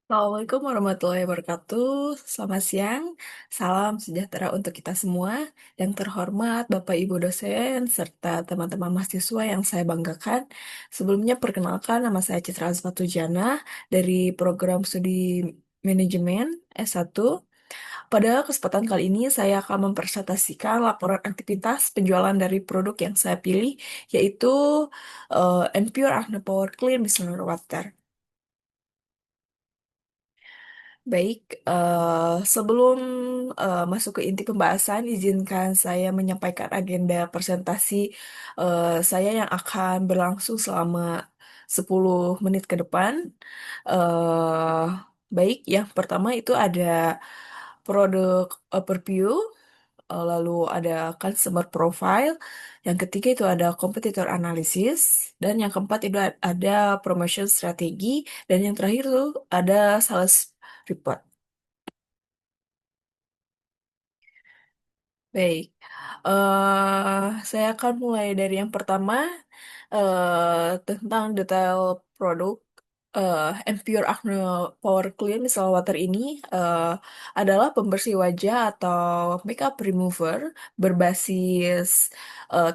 Assalamualaikum warahmatullahi wabarakatuh. Selamat siang, salam sejahtera untuk kita semua. Yang terhormat Bapak Ibu dosen serta teman-teman mahasiswa yang saya banggakan. Sebelumnya perkenalkan nama saya Citra Azfatujana dari program studi manajemen S1. Pada kesempatan kali ini saya akan mempresentasikan laporan aktivitas penjualan dari produk yang saya pilih, yaitu Enpure Acne Power Clean Micellar Water. Baik, sebelum masuk ke inti pembahasan, izinkan saya menyampaikan agenda presentasi saya yang akan berlangsung selama 10 menit ke depan. Eh, Baik, yang pertama itu ada produk overview, lalu ada customer profile, yang ketiga itu ada competitor analysis, dan yang keempat itu ada promotion strategi, dan yang terakhir itu ada sales report. Baik, saya akan mulai dari yang pertama tentang detail produk. Pure Acne Power Clean Micellar Water ini eh, adalah pembersih wajah atau makeup remover berbasis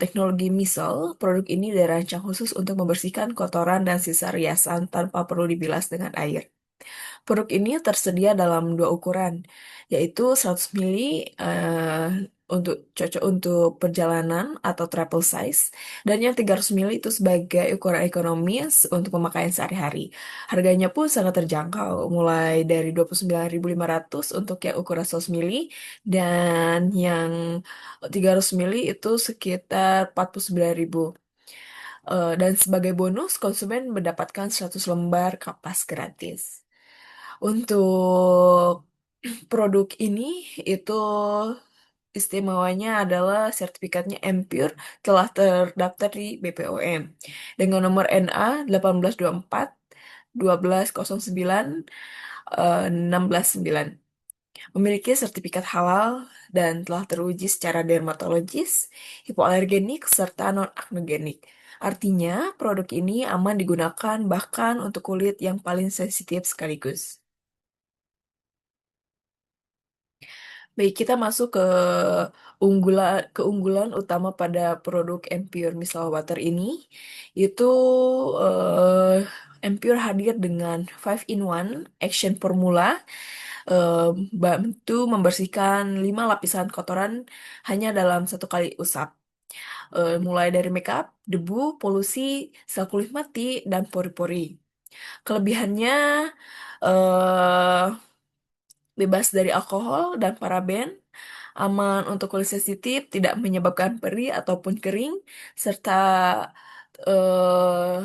teknologi micelle. Produk ini dirancang khusus untuk membersihkan kotoran dan sisa riasan tanpa perlu dibilas dengan air. Produk ini tersedia dalam dua ukuran, yaitu 100 mili untuk cocok untuk perjalanan atau travel size, dan yang 300 mili itu sebagai ukuran ekonomis untuk pemakaian sehari-hari. Harganya pun sangat terjangkau, mulai dari 29.500 untuk yang ukuran 100 mili, dan yang 300 mili itu sekitar 49.000. Dan sebagai bonus, konsumen mendapatkan 100 lembar kapas gratis. Untuk produk ini itu istimewanya adalah sertifikatnya Empure telah terdaftar di BPOM dengan nomor NA 1824 1209 169. Memiliki sertifikat halal dan telah teruji secara dermatologis, hipoalergenik, serta non-aknegenik. Artinya, produk ini aman digunakan bahkan untuk kulit yang paling sensitif sekaligus. Baik, kita masuk ke keunggulan utama pada produk Empure Micellar Water ini, itu Empure hadir dengan 5-in-1 action formula, eh, bantu membersihkan 5 lapisan kotoran hanya dalam satu kali usap. Mulai dari makeup, debu, polusi, sel kulit mati, dan pori-pori. Kelebihannya eh, bebas dari alkohol dan paraben, aman untuk kulit sensitif, tidak menyebabkan perih ataupun kering, serta eh,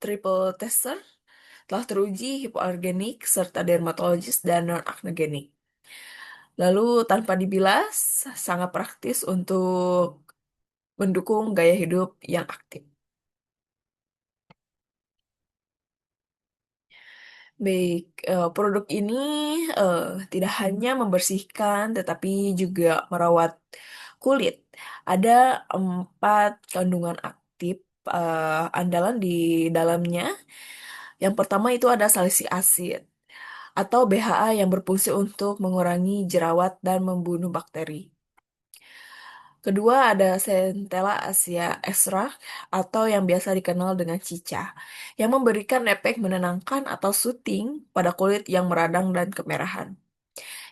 triple tester telah teruji hipoalergenik serta dermatologis dan non-aknegenik. Lalu tanpa dibilas, sangat praktis untuk mendukung gaya hidup yang aktif. Baik, produk ini eh, tidak hanya membersihkan, tetapi juga merawat kulit. Ada 4 kandungan aktif andalan di dalamnya. Yang pertama itu ada salisic acid atau BHA yang berfungsi untuk mengurangi jerawat dan membunuh bakteri. Kedua ada Centella Asia extract atau yang biasa dikenal dengan cica, yang memberikan efek menenangkan atau soothing pada kulit yang meradang dan kemerahan.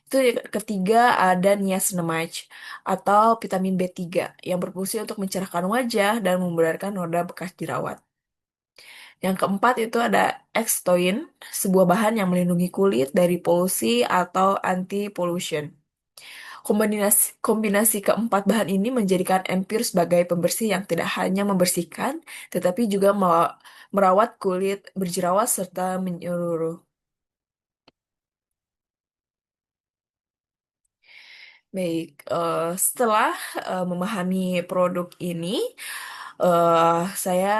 Itu yang ketiga ada niacinamide atau vitamin B3 yang berfungsi untuk mencerahkan wajah dan membenarkan noda bekas jerawat. Yang keempat itu ada Extoin, sebuah bahan yang melindungi kulit dari polusi atau anti-pollution. Kombinasi keempat bahan ini menjadikan Empure sebagai pembersih yang tidak hanya membersihkan, tetapi juga merawat kulit berjerawat serta menyeluruh. Baik, setelah memahami produk ini, saya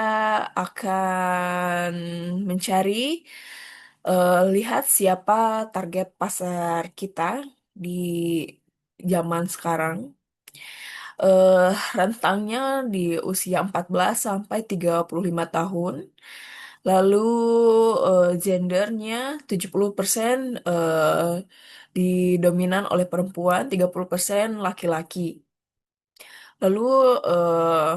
akan mencari lihat siapa target pasar kita di zaman sekarang. Rentangnya di usia 14 sampai 35 tahun. Lalu gendernya 70% didominan oleh perempuan, 30% laki-laki. Lalu eh,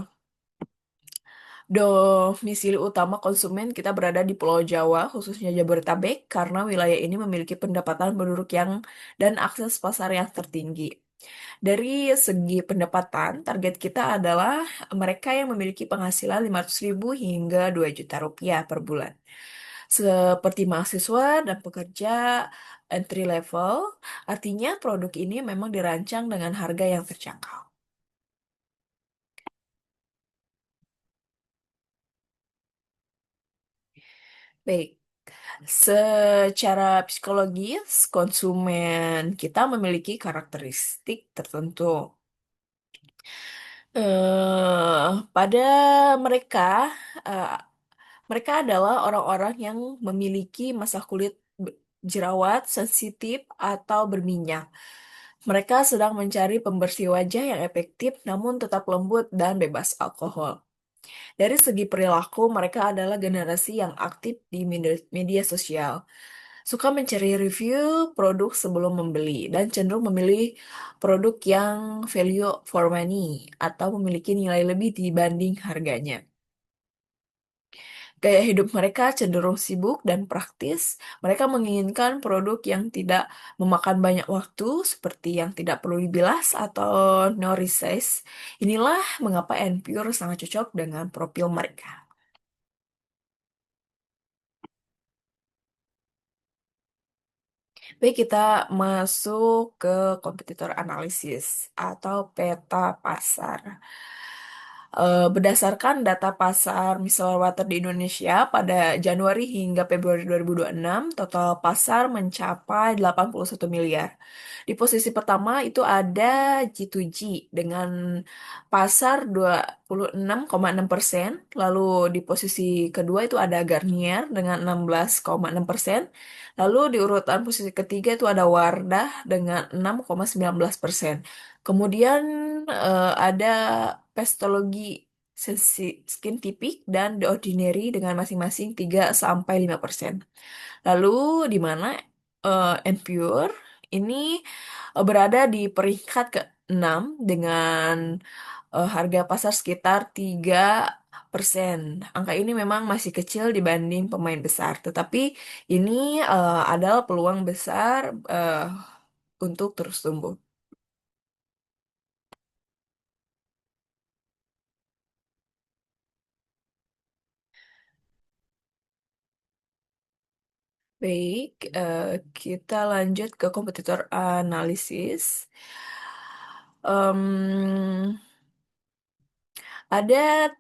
domisili utama konsumen kita berada di Pulau Jawa, khususnya Jabodetabek, karena wilayah ini memiliki pendapatan penduduk yang dan akses pasar yang tertinggi. Dari segi pendapatan, target kita adalah mereka yang memiliki penghasilan 500.000 hingga 2 juta rupiah per bulan. Seperti mahasiswa dan pekerja entry level, artinya produk ini memang dirancang dengan harga yang terjangkau. Baik, secara psikologis, konsumen kita memiliki karakteristik tertentu. Pada mereka, eh, mereka adalah orang-orang yang memiliki masa kulit jerawat, sensitif, atau berminyak. Mereka sedang mencari pembersih wajah yang efektif namun tetap lembut dan bebas alkohol. Dari segi perilaku, mereka adalah generasi yang aktif di media sosial, suka mencari review produk sebelum membeli, dan cenderung memilih produk yang value for money atau memiliki nilai lebih dibanding harganya. Gaya hidup mereka cenderung sibuk dan praktis. Mereka menginginkan produk yang tidak memakan banyak waktu, seperti yang tidak perlu dibilas atau no resize. Inilah mengapa Enpure sangat cocok dengan profil mereka. Baik, kita masuk ke kompetitor analisis atau peta pasar. Berdasarkan data pasar mineral water di Indonesia pada Januari hingga Februari 2026, total pasar mencapai 81 miliar. Di posisi pertama itu ada G2G dengan pasar 26,6%. Lalu di posisi kedua itu ada Garnier dengan 16,6%. Lalu di urutan posisi ketiga itu ada Wardah dengan 6,19%. Kemudian ada Pestologi Skin Tipik dan The Ordinary dengan masing-masing 3 sampai 5%. Lalu di mana Empure ini berada di peringkat ke-6 dengan harga pasar sekitar 3%. Angka ini memang masih kecil dibanding pemain besar, tetapi ini adalah peluang besar untuk terus tumbuh. Baik, kita lanjut ke kompetitor analisis. Em, ada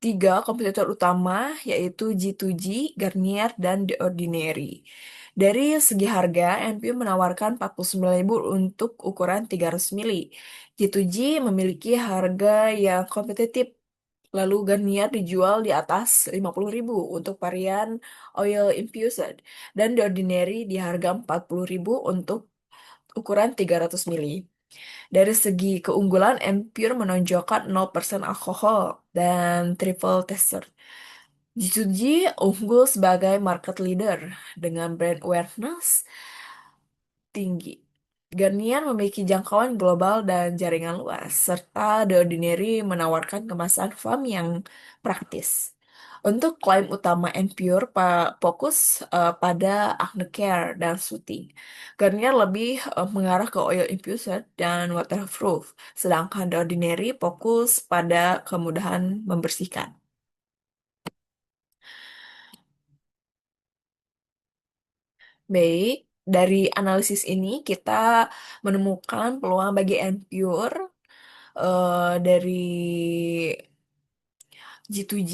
tiga kompetitor utama, yaitu G2G, Garnier, dan The Ordinary. Dari segi harga, NPU menawarkan 49.000 untuk ukuran 300 mili. G2G memiliki harga yang kompetitif. Lalu Garnier dijual di atas 50.000 untuk varian oil infused. Dan The Ordinary di harga 40.000 untuk ukuran 300 mili. Dari segi keunggulan, Empure menonjolkan 0% alkohol dan triple tester. G2G unggul sebagai market leader dengan brand awareness tinggi. Garnier memiliki jangkauan global dan jaringan luas, serta The Ordinary menawarkan kemasan farm yang praktis. Untuk klaim utama Pure fokus pada acne care dan soothing. Garnier lebih mengarah ke oil infused dan waterproof, sedangkan The Ordinary fokus pada kemudahan membersihkan. Baik, dari analisis ini kita menemukan peluang bagi Pure dari G2G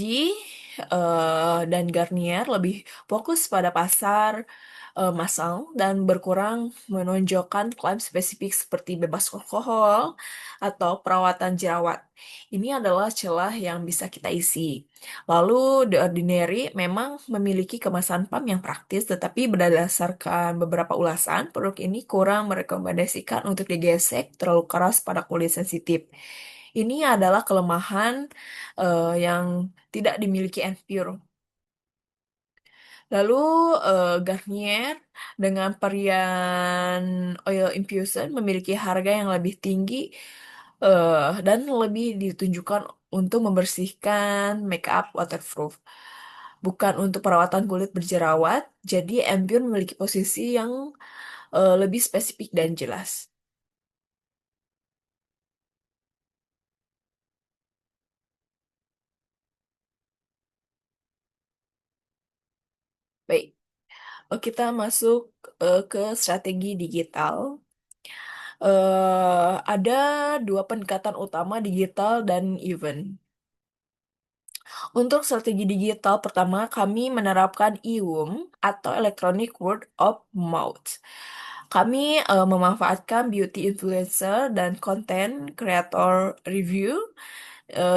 dan Garnier lebih fokus pada pasar massal dan berkurang menonjolkan klaim spesifik seperti bebas alkohol atau perawatan jerawat. Ini adalah celah yang bisa kita isi. Lalu The Ordinary memang memiliki kemasan pump yang praktis, tetapi berdasarkan beberapa ulasan, produk ini kurang merekomendasikan untuk digesek terlalu keras pada kulit sensitif. Ini adalah kelemahan yang tidak dimiliki Enpure. Lalu Garnier dengan varian oil infusion memiliki harga yang lebih tinggi dan lebih ditunjukkan untuk membersihkan makeup waterproof, bukan untuk perawatan kulit berjerawat. Jadi Empion memiliki posisi yang lebih spesifik dan jelas. Baik, kita masuk ke strategi digital. Ada dua pendekatan utama digital dan event. Untuk strategi digital, pertama kami menerapkan EWOM atau Electronic Word of Mouth. Kami memanfaatkan beauty influencer dan content creator review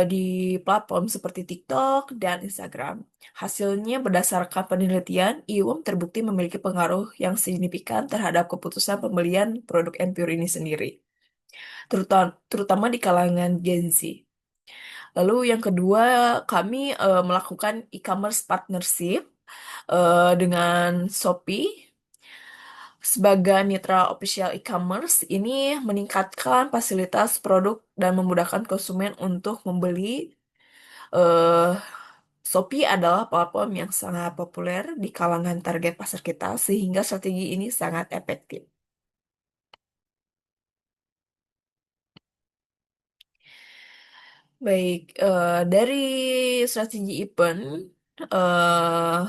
di platform seperti TikTok dan Instagram. Hasilnya berdasarkan penelitian, EWOM terbukti memiliki pengaruh yang signifikan terhadap keputusan pembelian produk Empure ini sendiri, terutama di kalangan Gen Z. Lalu yang kedua, kami melakukan e-commerce partnership dengan Shopee sebagai mitra official e-commerce. Ini meningkatkan fasilitas produk dan memudahkan konsumen untuk membeli. eh Shopee adalah platform yang sangat populer di kalangan target pasar kita, sehingga strategi ini sangat efektif. Baik, dari strategi event,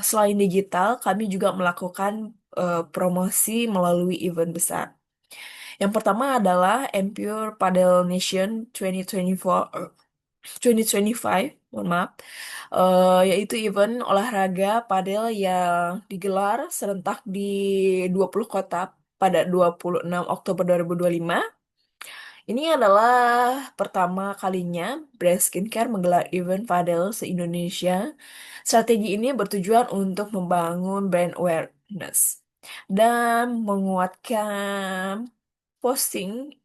selain digital, kami juga melakukan promosi melalui event besar. Yang pertama adalah Empure Padel Nation 2024, 2025, mohon maaf, yaitu event olahraga padel yang digelar serentak di 20 kota pada 26 Oktober 2025. Ini adalah pertama kalinya brand skincare menggelar event padel se-Indonesia. Strategi ini bertujuan untuk membangun brand awareness dan menguatkan posting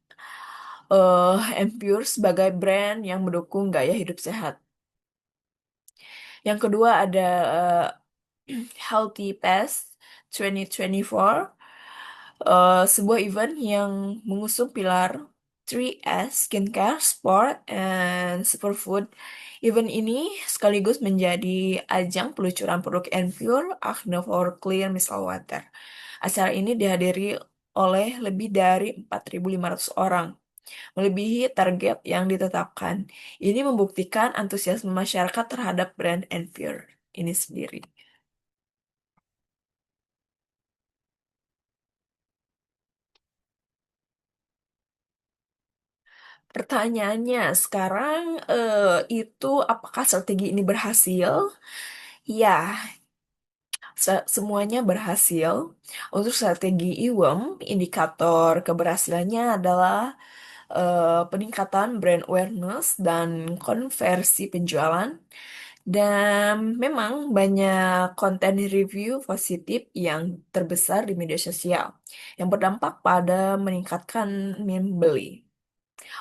Empure sebagai brand yang mendukung gaya hidup sehat. Yang kedua ada Healthy Pass 2024, sebuah event yang mengusung pilar 3S, skincare, sport, and superfood. Event ini sekaligus menjadi ajang peluncuran produk Enfure Acne for Clear Micellar Water. Acara ini dihadiri oleh lebih dari 4.500 orang, melebihi target yang ditetapkan. Ini membuktikan antusiasme masyarakat terhadap brand Enfure ini sendiri. Pertanyaannya sekarang, itu apakah strategi ini berhasil? Ya, semuanya berhasil. Untuk strategi IWEM, indikator keberhasilannya adalah peningkatan brand awareness dan konversi penjualan. Dan memang banyak konten review positif yang terbesar di media sosial yang berdampak pada meningkatkan membeli.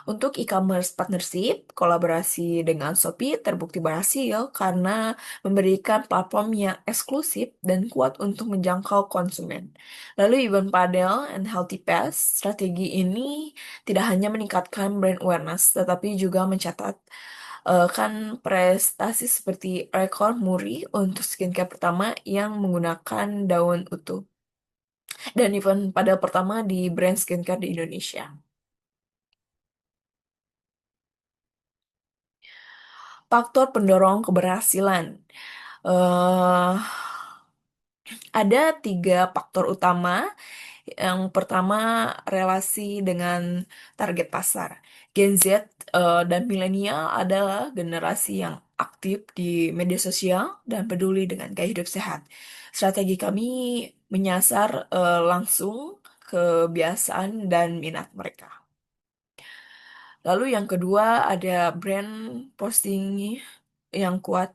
Untuk e-commerce partnership, kolaborasi dengan Shopee terbukti berhasil karena memberikan platform yang eksklusif dan kuat untuk menjangkau konsumen. Lalu event Padel and Healthy Pass, strategi ini tidak hanya meningkatkan brand awareness, tetapi juga mencatat kan prestasi seperti rekor muri untuk skincare pertama yang menggunakan daun utuh dan event Padel pertama di brand skincare di Indonesia. Faktor pendorong keberhasilan. eh ada tiga faktor utama. Yang pertama, relasi dengan target pasar. Gen Z dan milenial adalah generasi yang aktif di media sosial dan peduli dengan gaya hidup sehat. Strategi kami menyasar langsung kebiasaan dan minat mereka. Lalu yang kedua ada brand posting yang kuat.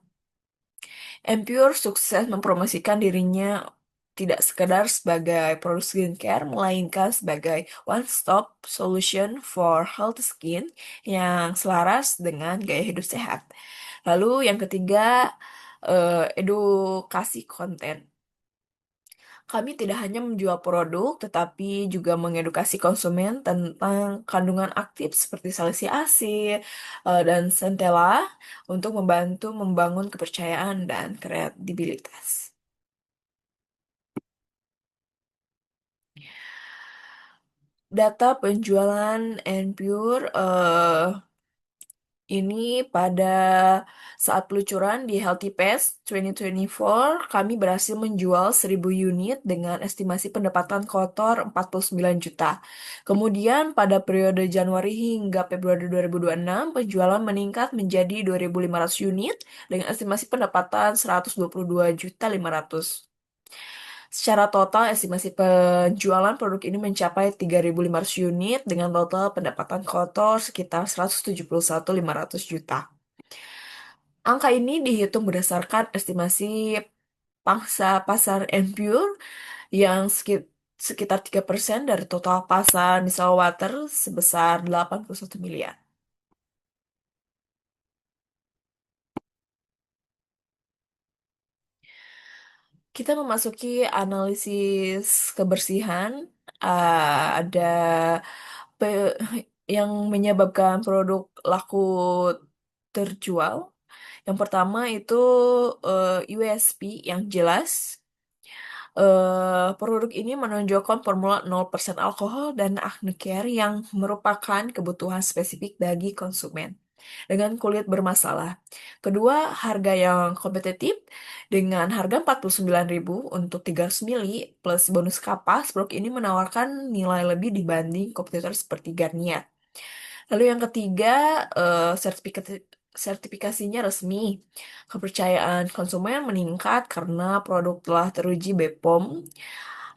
Empure sukses mempromosikan dirinya tidak sekedar sebagai produk skincare, melainkan sebagai one-stop solution for healthy skin yang selaras dengan gaya hidup sehat. Lalu yang ketiga, edukasi konten. Kami tidak hanya menjual produk, tetapi juga mengedukasi konsumen tentang kandungan aktif seperti salisi asin dan centella untuk membantu membangun kepercayaan dan kredibilitas. Data penjualan Pure ini pada saat peluncuran di Healthy Pest 2024, kami berhasil menjual 1.000 unit dengan estimasi pendapatan kotor 49 juta. Kemudian pada periode Januari hingga Februari 2026, penjualan meningkat menjadi 2.500 unit dengan estimasi pendapatan 122.500. Secara total, estimasi penjualan produk ini mencapai 3.500 unit dengan total pendapatan kotor sekitar 171.500 juta. Angka ini dihitung berdasarkan estimasi pangsa pasar Pure yang sekitar 3% dari total pasar misal water sebesar 81 miliar. Kita memasuki analisis kebersihan. Ada pe- yang menyebabkan produk laku terjual. Yang pertama itu USP yang jelas. Produk ini menonjolkan formula 0% alkohol dan acne care yang merupakan kebutuhan spesifik bagi konsumen dengan kulit bermasalah. Kedua, harga yang kompetitif dengan harga 49.000 untuk 300 mili plus bonus kapas, produk ini menawarkan nilai lebih dibanding kompetitor seperti Garnier. Lalu yang ketiga, sertifikasinya resmi. Kepercayaan konsumen meningkat karena produk telah teruji BPOM,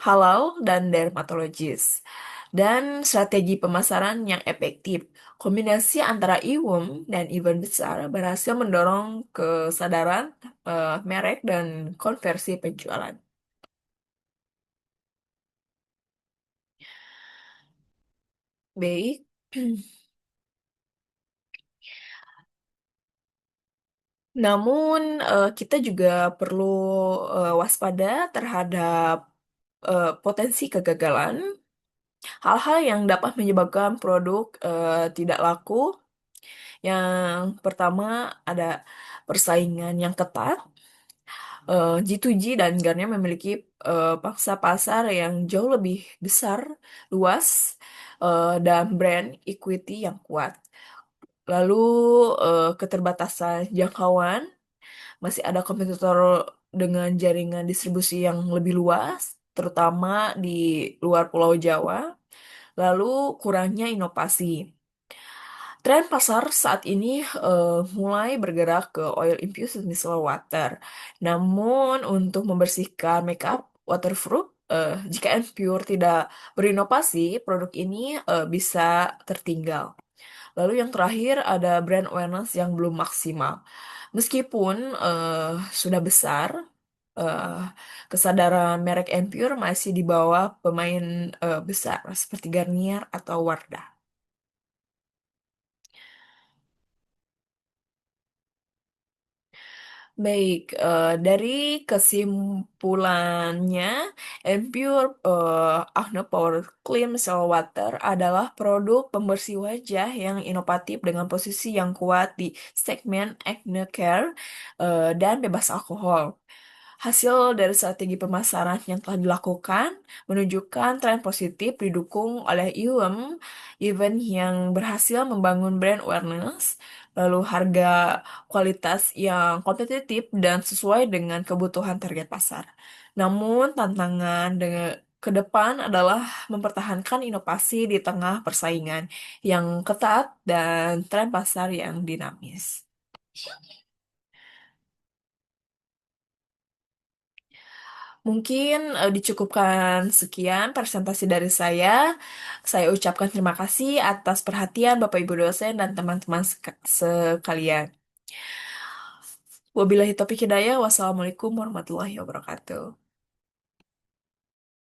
halal, dan dermatologis. Dan strategi pemasaran yang efektif. Kombinasi antara IWOM dan event besar berhasil mendorong kesadaran merek dan konversi penjualan. Baik. Namun, kita juga perlu waspada terhadap potensi kegagalan, hal-hal yang dapat menyebabkan produk tidak laku. Yang pertama ada persaingan yang ketat. G2G dan Garnier memiliki pangsa pasar yang jauh lebih besar, luas, dan brand equity yang kuat. Lalu keterbatasan jangkauan. Masih ada kompetitor dengan jaringan distribusi yang lebih luas, terutama di luar Pulau Jawa. Lalu kurangnya inovasi. Tren pasar saat ini mulai bergerak ke oil infused micellar water. Namun untuk membersihkan makeup waterproof, jika Pure tidak berinovasi, produk ini bisa tertinggal. Lalu yang terakhir ada brand awareness yang belum maksimal. Meskipun sudah besar, eh, kesadaran merek Pure masih di bawah pemain besar seperti Garnier atau Wardah. Baik, dari kesimpulannya, Pure Acne Power Clean Micellar Water adalah produk pembersih wajah yang inovatif dengan posisi yang kuat di segmen acne care dan bebas alkohol. Hasil dari strategi pemasaran yang telah dilakukan menunjukkan tren positif didukung oleh event yang berhasil membangun brand awareness, lalu harga kualitas yang kompetitif dan sesuai dengan kebutuhan target pasar. Namun, tantangan dengan ke depan adalah mempertahankan inovasi di tengah persaingan yang ketat dan tren pasar yang dinamis. Mungkin dicukupkan sekian presentasi dari saya. Saya ucapkan terima kasih atas perhatian Bapak Ibu dosen dan teman-teman sekalian. Wabillahi taufiq hidayah. Wassalamualaikum warahmatullahi wabarakatuh.